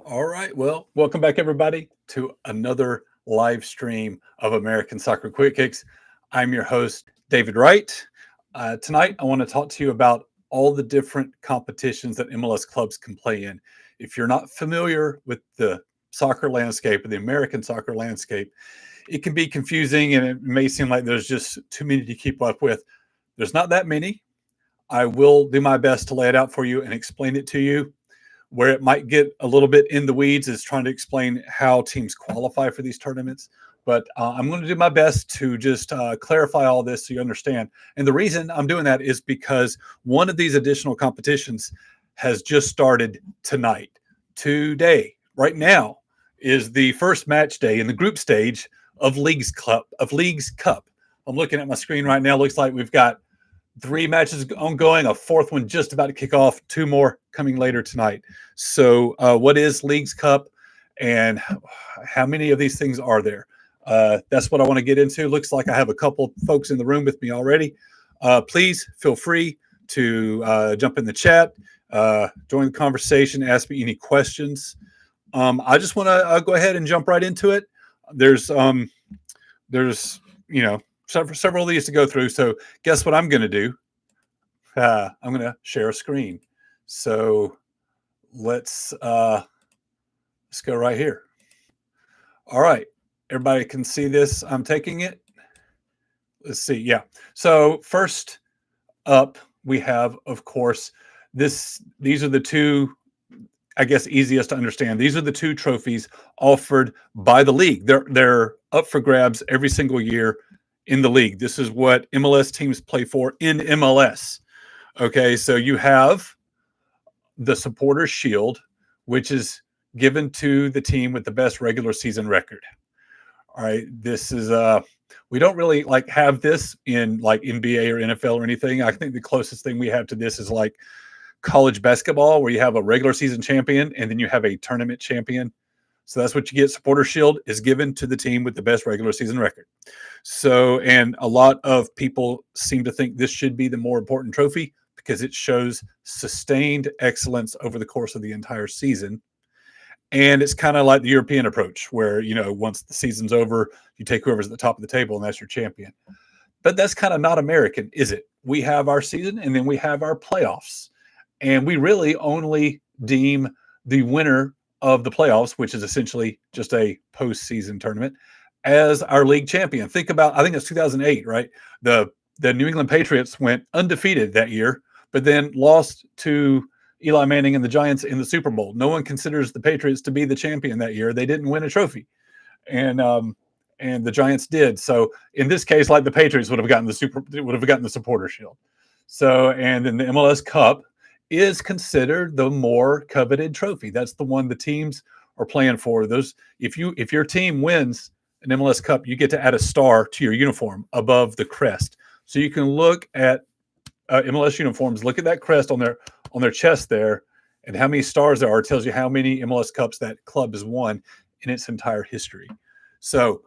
All right. Well, welcome back, everybody, to another live stream of American Soccer Quick Kicks. I'm your host, David Wright. Tonight, I want to talk to you about all the different competitions that MLS clubs can play in. If you're not familiar with the soccer landscape or the American soccer landscape, it can be confusing and it may seem like there's just too many to keep up with. There's not that many. I will do my best to lay it out for you and explain it to you. Where it might get a little bit in the weeds is trying to explain how teams qualify for these tournaments. But I'm going to do my best to just clarify all this so you understand. And the reason I'm doing that is because one of these additional competitions has just started tonight. Today, right now, is the first match day in the group stage of Leagues Cup. I'm looking at my screen right now. Looks like we've got 3 matches ongoing, a 4th one just about to kick off, 2 more coming later tonight. So what is Leagues Cup and how many of these things are there? That's what I want to get into. Looks like I have a couple folks in the room with me already. Please feel free to jump in the chat, join the conversation, ask me any questions. I just want to go ahead and jump right into it. There's several of these to go through. So guess what I'm going to do? I'm going to share a screen. So let's go right here. All right. Everybody can see this. I'm taking it. Let's see. Yeah. So first up, we have, of course, these are the two, I guess, easiest to understand. These are the 2 trophies offered by the league. They're up for grabs every single year in the league. This is what MLS teams play for in MLS. Okay, so you have the Supporters Shield, which is given to the team with the best regular season record. All right, this is we don't really have this in NBA or NFL or anything. I think the closest thing we have to this is like college basketball, where you have a regular season champion and then you have a tournament champion. So that's what you get. Supporter Shield is given to the team with the best regular season record. So, and a lot of people seem to think this should be the more important trophy because it shows sustained excellence over the course of the entire season. And it's kind of like the European approach where, once the season's over, you take whoever's at the top of the table and that's your champion. But that's kind of not American, is it? We have our season and then we have our playoffs. And we really only deem the winner of the playoffs, which is essentially just a postseason tournament, as our league champion. Think about, I think it's 2008, right? The New England Patriots went undefeated that year, but then lost to Eli Manning and the Giants in the Super Bowl. No one considers the Patriots to be the champion that year. They didn't win a trophy, and the Giants did. So in this case, like the Patriots would have gotten the Supporter Shield. So, and then the MLS Cup is considered the more coveted trophy. That's the one the teams are playing for. If your team wins an MLS Cup, you get to add a star to your uniform above the crest. So you can look at MLS uniforms, look at that crest on their chest there, and how many stars there are. It tells you how many MLS Cups that club has won in its entire history. So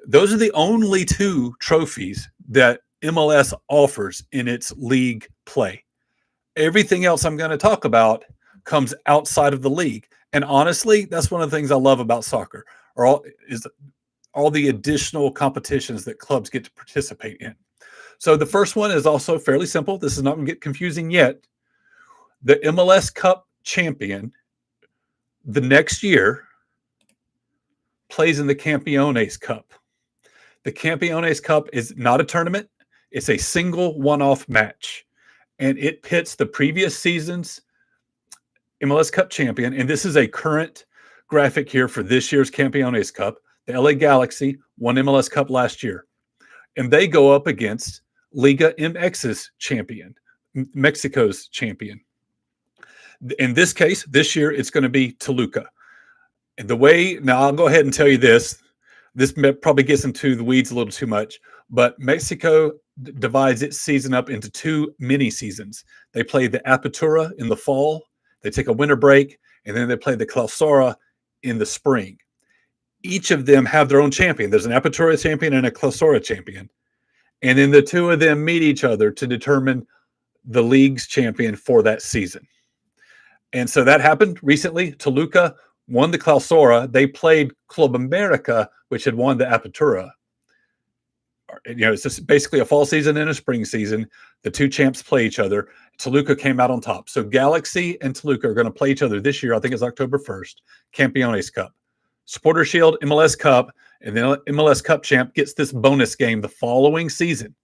those are the only 2 trophies that MLS offers in its league play. Everything else I'm going to talk about comes outside of the league. And honestly, that's one of the things I love about soccer, is all the additional competitions that clubs get to participate in. So the first one is also fairly simple. This is not going to get confusing yet. The MLS Cup champion the next year plays in the Campeones Cup. The Campeones Cup is not a tournament. It's a single one-off match. And it pits the previous season's MLS Cup champion. And this is a current graphic here for this year's Campeones Cup. The LA Galaxy won MLS Cup last year. And they go up against Liga MX's champion, Mexico's champion. In this case, this year, it's going to be Toluca. And now I'll go ahead and tell you this. This probably gets into the weeds a little too much, but Mexico divides its season up into 2 mini seasons. They play the Apertura in the fall, they take a winter break, and then they play the Clausura in the spring. Each of them have their own champion. There's an Apertura champion and a Clausura champion. And then the 2 of them meet each other to determine the league's champion for that season. And so that happened recently. Toluca won the Clausura. They played Club America, which had won the Apertura. It's just basically a fall season and a spring season. The two champs play each other. Toluca came out on top. So Galaxy and Toluca are going to play each other this year. I think it's October 1st. Campeones Cup. Supporter Shield, MLS Cup, and then MLS Cup champ gets this bonus game the following season.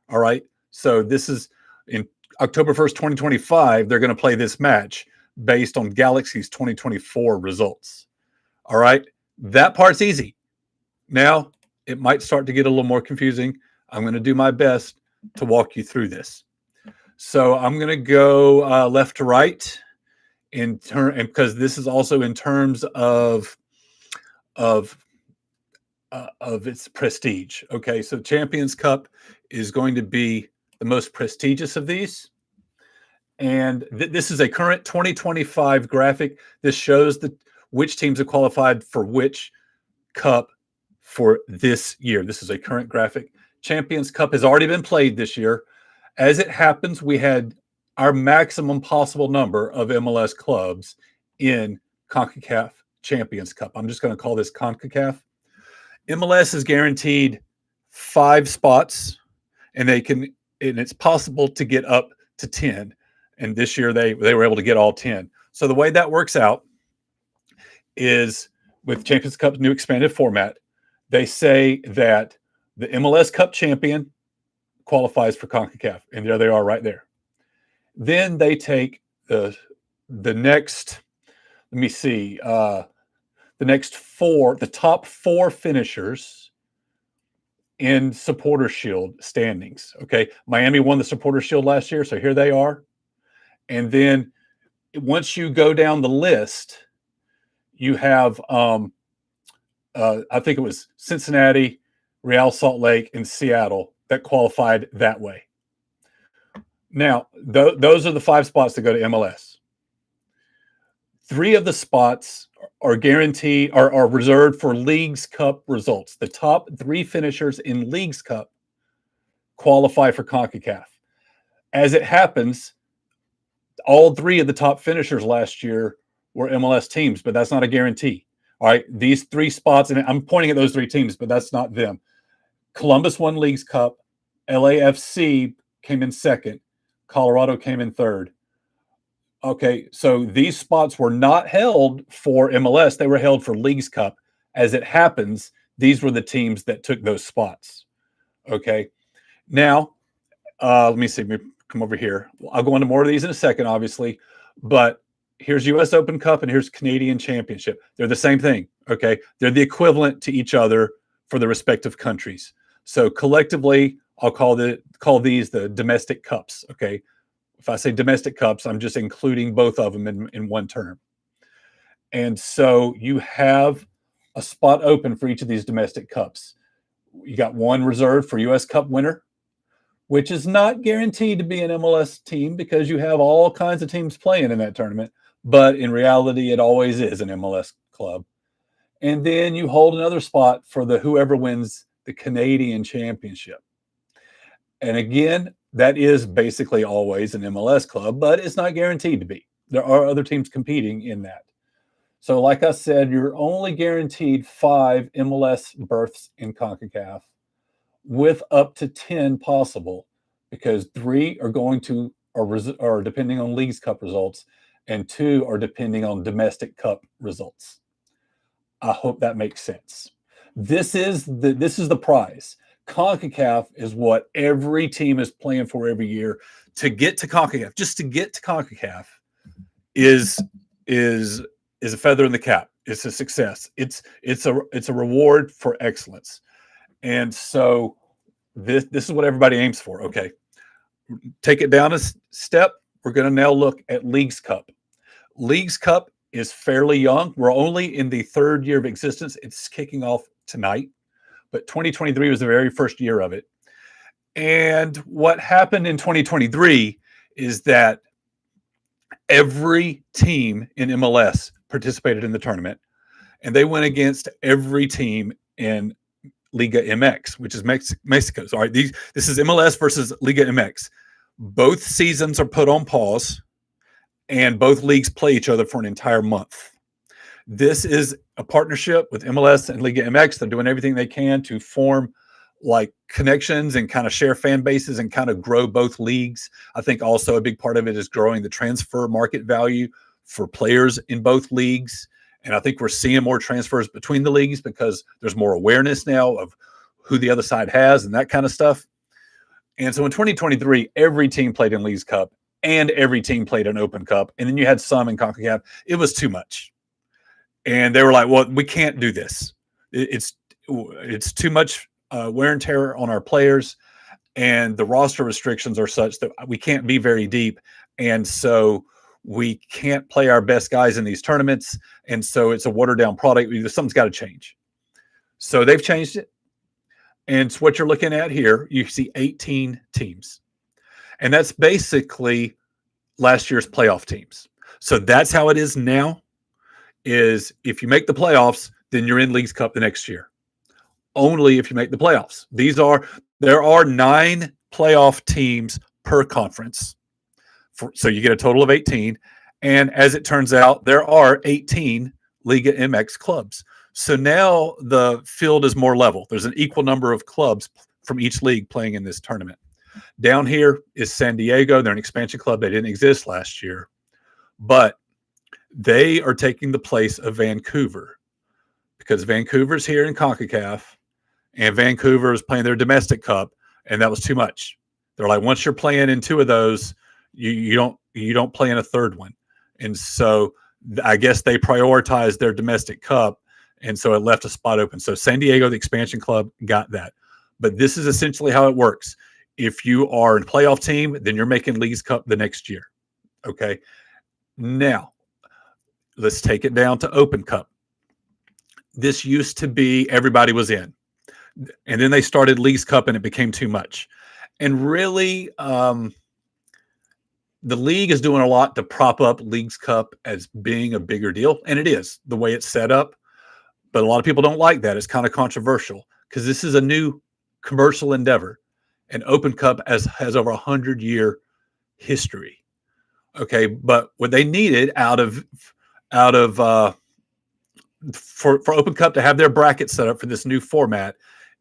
All right. So this is in October 1st, 2025. They're going to play this match based on Galaxy's 2024 results. All right. That part's easy. Now, it might start to get a little more confusing. I'm going to do my best to walk you through this. So I'm going to go left to right and because this is also in terms of its prestige. Okay, so Champions Cup is going to be the most prestigious of these. And this is a current 2025 graphic. This shows which teams have qualified for which cup for this year. This is a current graphic. Champions Cup has already been played this year. As it happens, we had our maximum possible number of MLS clubs in CONCACAF Champions Cup. I'm just going to call this CONCACAF. MLS is guaranteed 5 spots, and it's possible to get up to 10. And this year they were able to get all 10. So the way that works out is with Champions Cup's new expanded format, they say that the MLS Cup champion qualifies for CONCACAF, and there they are right there. Then they take the next, let me see, the top 4 finishers in Supporter Shield standings. Okay, Miami won the Supporter Shield last year, so here they are. And then once you go down the list, you have I think it was Cincinnati, Real Salt Lake, and Seattle that qualified that way. Now, those are the 5 spots that go to MLS. 3 of the spots are guaranteed, are reserved for Leagues Cup results. The top 3 finishers in Leagues Cup qualify for CONCACAF. As it happens, all 3 of the top finishers last year were MLS teams, but that's not a guarantee. All right, these 3 spots, and I'm pointing at those 3 teams, but that's not them. Columbus won Leagues Cup. LAFC came in 2nd. Colorado came in 3rd. Okay, so these spots were not held for MLS. They were held for Leagues Cup. As it happens, these were the teams that took those spots. Okay, now, let me see. Let me come over here. I'll go into more of these in a second, obviously, but here's US Open Cup and here's Canadian Championship. They're the same thing, okay? They're the equivalent to each other for the respective countries. So collectively, I'll call these the domestic cups, okay? If I say domestic cups, I'm just including both of them in one term. And so you have a spot open for each of these domestic cups. You got one reserved for US Cup winner, which is not guaranteed to be an MLS team because you have all kinds of teams playing in that tournament. But in reality, it always is an MLS club. And then you hold another spot for whoever wins the Canadian Championship. And again, that is basically always an MLS club, but it's not guaranteed to be. There are other teams competing in that. So like I said, you're only guaranteed 5 MLS berths in CONCACAF with up to 10 possible, because 3 are depending on Leagues Cup results and 2 are depending on domestic cup results. I hope that makes sense. This is the prize. CONCACAF is what every team is playing for every year. To get to CONCACAF, just to get to CONCACAF is a feather in the cap. It's a success. It's a reward for excellence. And so this is what everybody aims for. Okay. Take it down a step. We're going to now look at Leagues Cup. Leagues Cup is fairly young. We're only in the 3rd year of existence. It's kicking off tonight, but 2023 was the very first year of it. And what happened in 2023 is that every team in MLS participated in the tournament, and they went against every team in Liga MX, which is Mexico's. All right, this is MLS versus Liga MX. Both seasons are put on pause, and both leagues play each other for an entire month. This is a partnership with MLS and Liga MX. They're doing everything they can to form like connections and kind of share fan bases and kind of grow both leagues. I think also a big part of it is growing the transfer market value for players in both leagues. And I think we're seeing more transfers between the leagues because there's more awareness now of who the other side has and that kind of stuff. And so in 2023, every team played in Leagues Cup and every team played an Open Cup. And then you had some in CONCACAF. It was too much. And they were like, well, we can't do this. It's too much wear and tear on our players. And the roster restrictions are such that we can't be very deep. And so we can't play our best guys in these tournaments. And so it's a watered down product. Something's got to change. So they've changed it. And what you're looking at here, you see 18 teams. And that's basically last year's playoff teams. So that's how it is now, is if you make the playoffs, then you're in Leagues Cup the next year. Only if you make the playoffs. There are 9 playoff teams per conference. So you get a total of 18. And as it turns out, there are 18 Liga MX clubs. So now the field is more level. There's an equal number of clubs from each league playing in this tournament. Down here is San Diego. They're an expansion club. They didn't exist last year. But they are taking the place of Vancouver because Vancouver's here in CONCACAF and Vancouver is playing their domestic cup, and that was too much. They're like, once you're playing in 2 of those, you don't play in a third one. And so I guess they prioritized their domestic cup, and so it left a spot open. So San Diego, the expansion club, got that. But this is essentially how it works. If you are a playoff team, then you're making Leagues Cup the next year. Okay. Now, let's take it down to Open Cup. This used to be everybody was in. And then they started Leagues Cup and it became too much. And really, the league is doing a lot to prop up Leagues Cup as being a bigger deal. And it is the way it's set up. But a lot of people don't like that. It's kind of controversial because this is a new commercial endeavor. And Open Cup has over 100-year history. Okay. But what they needed for Open Cup to have their bracket set up for this new format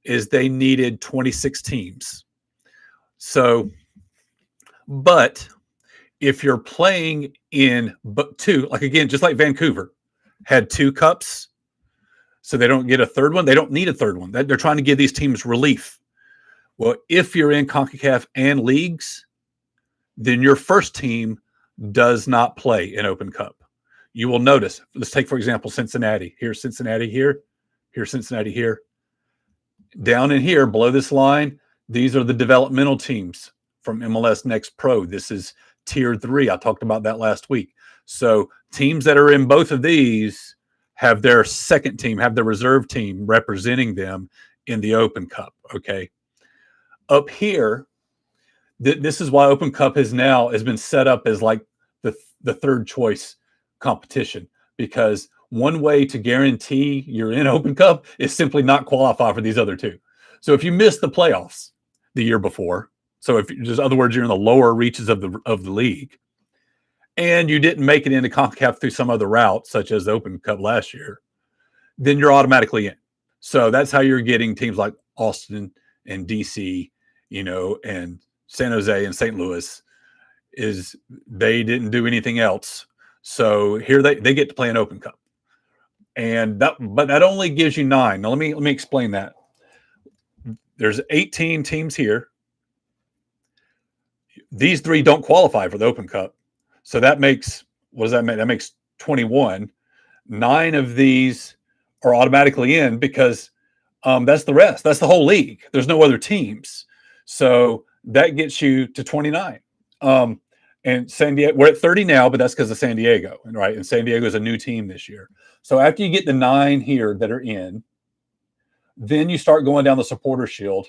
is they needed 26 teams. So, but if you're playing in two, like again, just like Vancouver had 2 cups, so they don't get a third one. They don't need a third one. They're trying to give these teams relief. Well, if you're in CONCACAF and leagues, then your first team does not play in Open Cup. You will notice, let's take, for example, Cincinnati. Here's Cincinnati here. Here's Cincinnati here. Down in here, below this line, these are the developmental teams from MLS Next Pro. This is Tier 3. I talked about that last week. So teams that are in both of these have their second team, have their reserve team representing them in the Open Cup, okay? Up here, this is why Open Cup has been set up as like the third choice competition, because one way to guarantee you're in Open Cup is simply not qualify for these other 2. So if you miss the playoffs the year before, so if just other words, you're in the lower reaches of the league, and you didn't make it into CONCACAF through some other route, such as the Open Cup last year, then you're automatically in. So that's how you're getting teams like Austin and DC, and San Jose and St. Louis, is they didn't do anything else. So here they get to play an Open Cup. But that only gives you 9. Now let me explain that. There's 18 teams here. These 3 don't qualify for the Open Cup. So that makes, what does that make? That makes 21. 9 of these are automatically in because that's the rest. That's the whole league. There's no other teams. So that gets you to 29. And San Diego, we're at 30 now, but that's because of San Diego, right? And San Diego is a new team this year. So after you get the 9 here that are in, then you start going down the supporter shield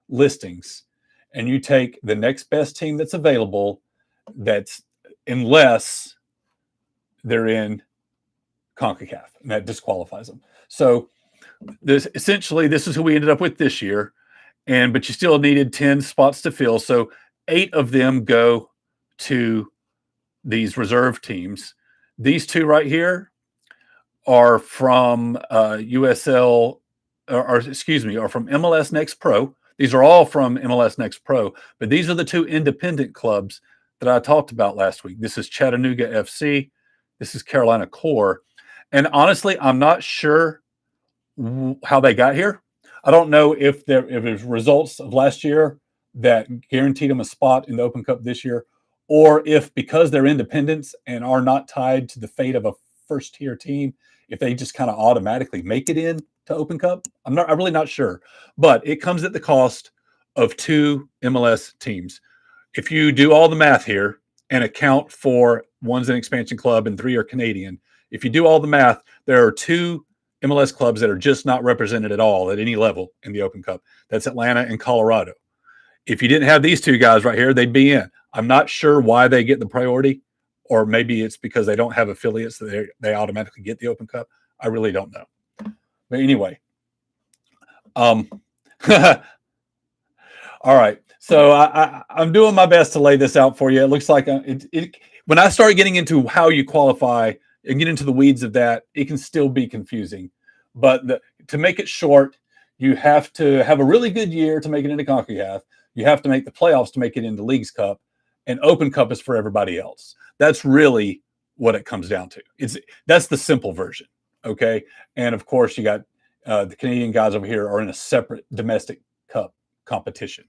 listings, and you take the next best team that's available, unless they're in CONCACAF, and that disqualifies them. So this is who we ended up with this year, but you still needed 10 spots to fill. So 8 of them go to these reserve teams. These 2 right here are from USL, or excuse me, are from MLS Next Pro. These are all from MLS Next Pro, but these are the two independent clubs that I talked about last week. This is Chattanooga FC. This is Carolina Core. And honestly, I'm not sure how they got here. I don't know if there's results of last year that guaranteed them a spot in the Open Cup this year, or if because they're independents and are not tied to the fate of a first tier team, if they just kind of automatically make it in to Open Cup. I'm really not sure, but it comes at the cost of two MLS teams. If you do all the math here and account for one's an expansion club and three are Canadian, if you do all the math, there are two MLS clubs that are just not represented at all at any level in the Open Cup. That's Atlanta and Colorado. If you didn't have these two guys right here, they'd be in. I'm not sure why they get the priority, or maybe it's because they don't have affiliates that they automatically get the Open Cup. I really don't know. But anyway, all right. So I'm doing my best to lay this out for you. It looks like when I start getting into how you qualify and get into the weeds of that, it can still be confusing. But to make it short, you have to have a really good year to make it into CONCACAF. You have to make the playoffs to make it into Leagues Cup, and Open Cup is for everybody else. That's really what it comes down to. That's the simple version, okay? And of course, you got the Canadian guys over here are in a separate domestic cup competition.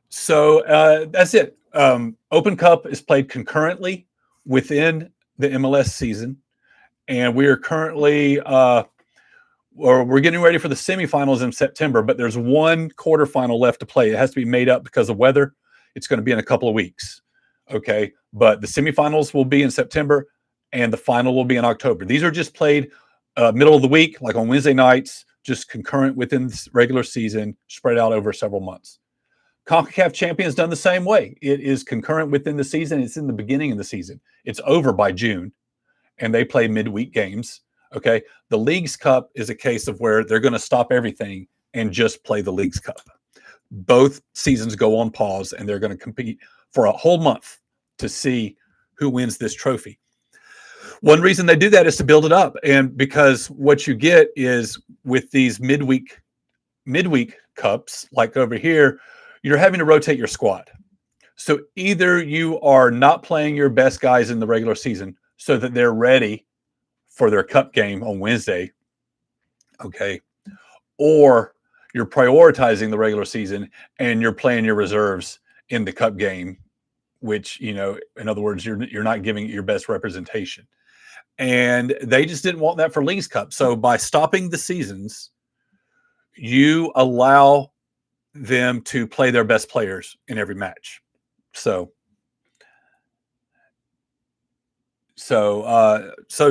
So that's it. Open Cup is played concurrently within the MLS season, and we are currently we're getting ready for the semifinals in September, but there's one quarterfinal left to play. It has to be made up because of weather. It's going to be in a couple of weeks. Okay. But the semifinals will be in September and the final will be in October. These are just played middle of the week, like on Wednesday nights, just concurrent within the regular season, spread out over several months. CONCACAF Champions done the same way. It is concurrent within the season. It's in the beginning of the season. It's over by June, and they play midweek games. Okay. The Leagues Cup is a case of where they're going to stop everything and just play the Leagues Cup. Both seasons go on pause, and they're going to compete for a whole month to see who wins this trophy. One reason they do that is to build it up. And because what you get is with these midweek cups, like over here, you're having to rotate your squad. So either you are not playing your best guys in the regular season so that they're ready for their cup game on Wednesday, okay, or you're prioritizing the regular season and you're playing your reserves in the cup game, which, in other words, you're not giving it your best representation. And they just didn't want that for Leagues Cup. So by stopping the seasons, you allow them to play their best players in every match. So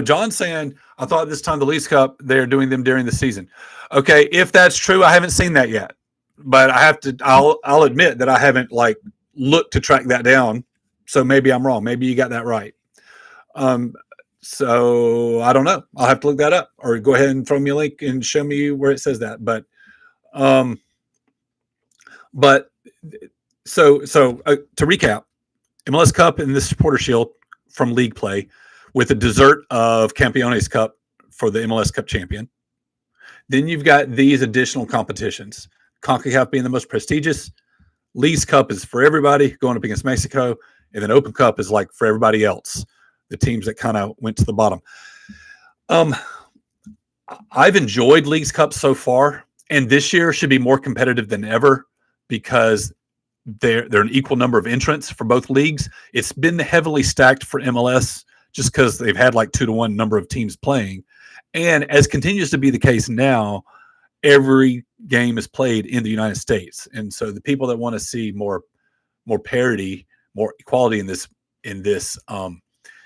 John's saying, I thought this time the Leagues Cup, they're doing them during the season. Okay, if that's true, I haven't seen that yet. But I'll admit that I haven't looked to track that down. So maybe I'm wrong. Maybe you got that right. So I don't know. I'll have to look that up, or go ahead and throw me a link and show me where it says that. But so to recap, MLS Cup and the Supporter Shield from league play, with a dessert of Campeones Cup for the MLS Cup champion. Then you've got these additional competitions. CONCACAF being the most prestigious. Leagues Cup is for everybody going up against Mexico. And then Open Cup is like for everybody else, the teams that kind of went to the bottom. I've enjoyed Leagues Cup so far, and this year should be more competitive than ever because they're an equal number of entrants for both leagues. It's been heavily stacked for MLS just because they've had 2-to-1 number of teams playing. And as continues to be the case now, every game is played in the United States. And so the people that want to see more parity, more equality in this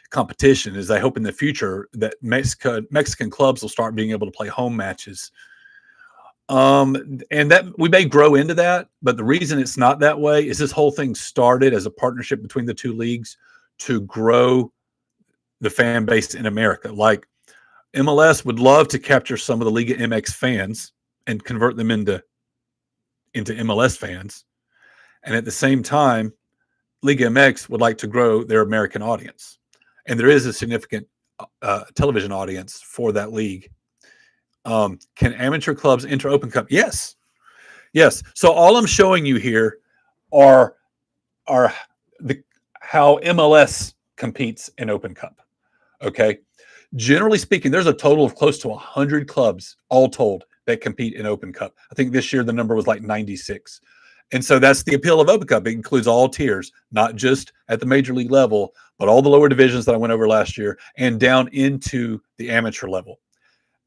competition is I hope in the future that Mexican clubs will start being able to play home matches. And that we may grow into that, but the reason it's not that way is this whole thing started as a partnership between the two leagues to grow the fan base in America. Like MLS would love to capture some of the Liga MX fans and convert them into MLS fans. And at the same time, Liga MX would like to grow their American audience. And there is a significant television audience for that league. Can amateur clubs enter Open Cup? Yes. Yes. So all I'm showing you here are how MLS competes in Open Cup. Okay. Generally speaking, there's a total of close to 100 clubs all told that compete in Open Cup. I think this year the number was like 96. And so that's the appeal of Open Cup. It includes all tiers, not just at the major league level, but all the lower divisions that I went over last year and down into the amateur level.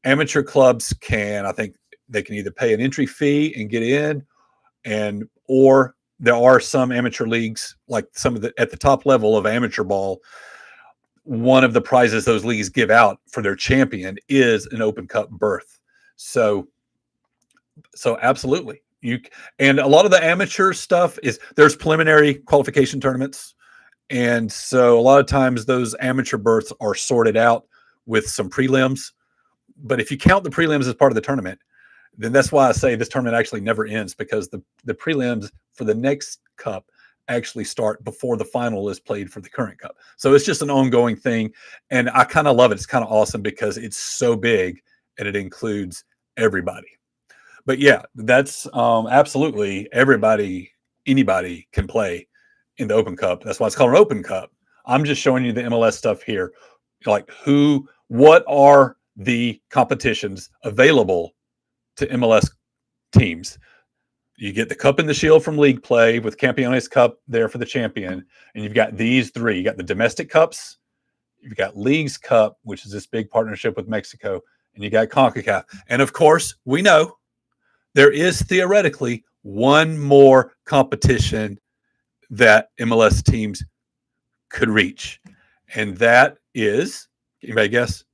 Amateur clubs I think they can either pay an entry fee and get in, or there are some amateur leagues, like at the top level of amateur ball, one of the prizes those leagues give out for their champion is an Open Cup berth. So absolutely. And a lot of the amateur stuff there's preliminary qualification tournaments. And so a lot of times those amateur berths are sorted out with some prelims. But if you count the prelims as part of the tournament, then that's why I say this tournament actually never ends, because the prelims for the next cup actually start before the final is played for the current cup. So it's just an ongoing thing. And I kind of love it. It's kind of awesome because it's so big and it includes everybody. But yeah, that's absolutely anybody can play in the Open Cup. That's why it's called an Open Cup. I'm just showing you the MLS stuff here. Like what are the competitions available to MLS teams? You get the Cup and the Shield from league play with Campeones Cup there for the champion. And you've got these three. You got the domestic cups. You've got Leagues Cup, which is this big partnership with Mexico. And you got CONCACAF. And of course, we know there is theoretically one more competition that MLS teams could reach. And that is, anybody guess?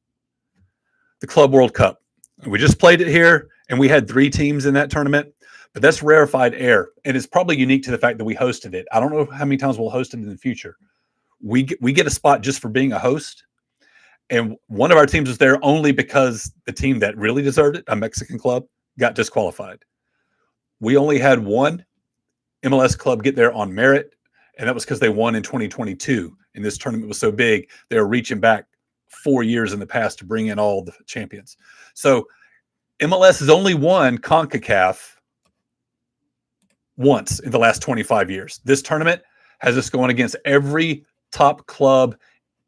The Club World Cup. We just played it here, and we had 3 teams in that tournament. But that's rarefied air, and it's probably unique to the fact that we hosted it. I don't know how many times we'll host it in the future. We get a spot just for being a host, and one of our teams was there only because the team that really deserved it, a Mexican club, got disqualified. We only had one MLS club get there on merit, and that was because they won in 2022, and this tournament was so big, they were reaching back 4 years in the past to bring in all the champions. So MLS has only won CONCACAF once in the last 25 years. This tournament has us going against every top club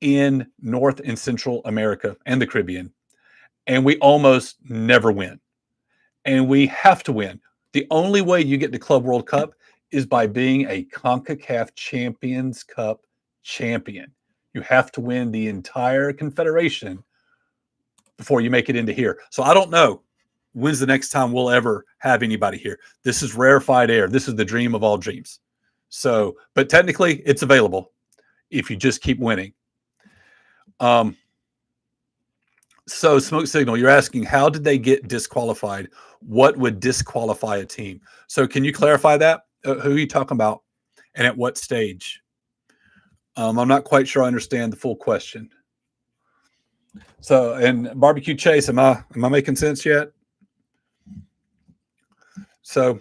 in North and Central America and the Caribbean. And we almost never win. And we have to win. The only way you get to Club World Cup is by being a CONCACAF Champions Cup champion. You have to win the entire confederation before you make it into here. So I don't know when's the next time we'll ever have anybody here. This is rarefied air. This is the dream of all dreams. So, but technically it's available if you just keep winning. So Smoke Signal, you're asking, how did they get disqualified? What would disqualify a team? So can you clarify that? Who are you talking about and at what stage? I'm not quite sure I understand the full question. So, and Barbecue Chase, am I making sense yet? So,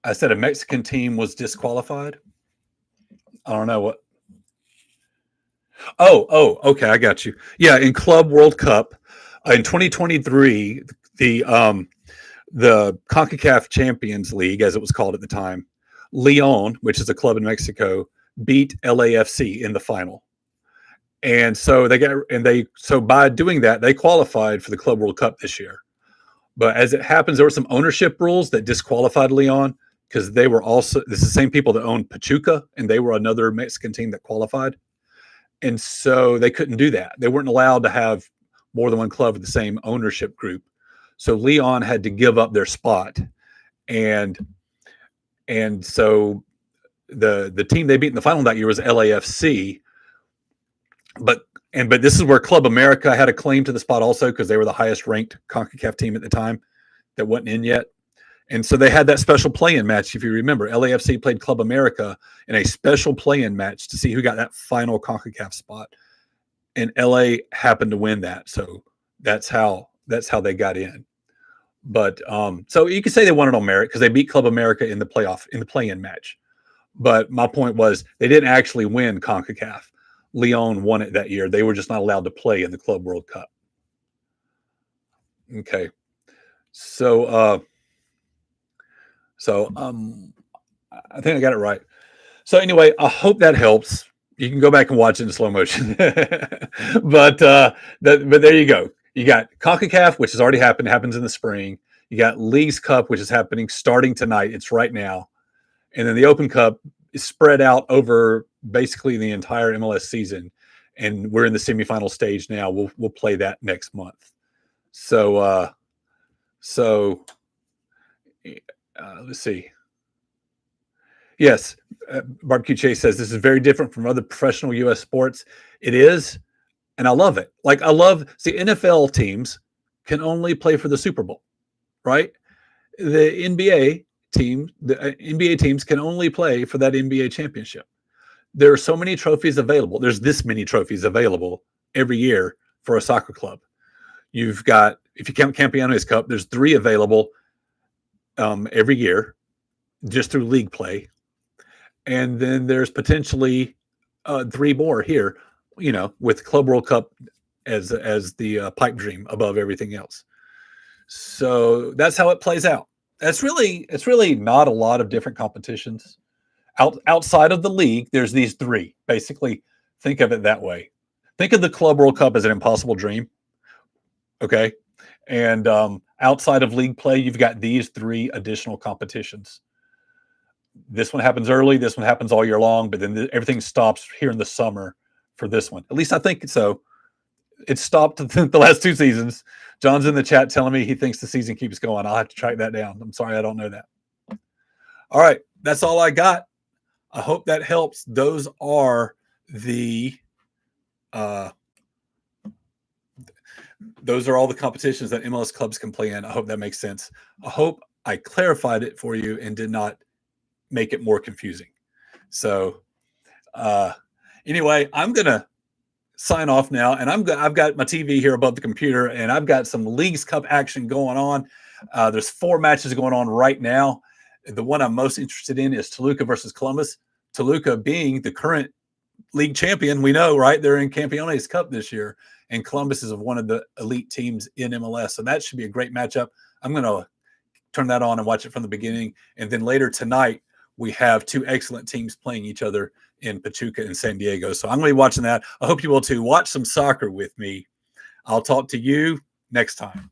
I said a Mexican team was disqualified. I don't know what. Oh, okay, I got you. Yeah, in Club World Cup in 2023, the CONCACAF Champions League, as it was called at the time, Leon, which is a club in Mexico, beat LAFC in the final. And so so by doing that, they qualified for the Club World Cup this year. But as it happens, there were some ownership rules that disqualified Leon, because this is the same people that owned Pachuca, and they were another Mexican team that qualified. And so they couldn't do that. They weren't allowed to have more than one club with the same ownership group. So Leon had to give up their spot. And so the team they beat in the final that year was LAFC. But this is where Club America had a claim to the spot also, because they were the highest ranked CONCACAF team at the time that wasn't in yet. And so they had that special play-in match. If you remember, LAFC played Club America in a special play-in match to see who got that final CONCACAF spot. And LA happened to win that. So That's how they got in. But so you could say they won it on merit because they beat Club America in the play-in match. But my point was they didn't actually win CONCACAF. Lyon won it that year. They were just not allowed to play in the Club World Cup. Okay. So I think I got it right. So anyway, I hope that helps. You can go back and watch it in slow motion. but there you go. You got CONCACAF, which has already happened, happens in the spring. You got Leagues Cup, which is happening starting tonight. It's right now. And then the Open Cup is spread out over basically the entire MLS season. And we're in the semifinal stage now. We'll play that next month. So let's see. Yes, Barbecue Chase says this is very different from other professional U.S. sports. It is, and I love it. Like see, NFL teams can only play for the Super Bowl, right? The NBA teams can only play for that NBA championship. There are so many trophies available. There's this many trophies available every year for a soccer club. You've got, if you count Campeones Cup, there's 3 available every year just through league play. And then there's potentially 3 more here, with Club World Cup as the pipe dream above everything else. So that's how it plays out. It's really not a lot of different competitions. Outside of the league, there's these 3. Basically, think of it that way. Think of the Club World Cup as an impossible dream. Okay. And outside of league play, you've got these 3 additional competitions. This one happens early. This one happens all year long, but then everything stops here in the summer for this one. At least I think so. It stopped the last 2 seasons. John's in the chat telling me he thinks the season keeps going. I'll have to track that down. I'm sorry, I don't know that. All right. That's all I got. I hope that helps. Those are all the competitions that MLS clubs can play in. I hope that makes sense. I hope I clarified it for you and did not make it more confusing. So anyway, I'm going to sign off now, and I've got my TV here above the computer, and I've got some Leagues Cup action going on. There's 4 matches going on right now. The one I'm most interested in is Toluca versus Columbus. Toluca being the current league champion, we know, right? They're in Campeones Cup this year, and Columbus is one of the elite teams in MLS. So that should be a great matchup. I'm going to turn that on and watch it from the beginning. And then later tonight, we have 2 excellent teams playing each other in Pachuca and San Diego. So I'm going to be watching that. I hope you will too. Watch some soccer with me. I'll talk to you next time.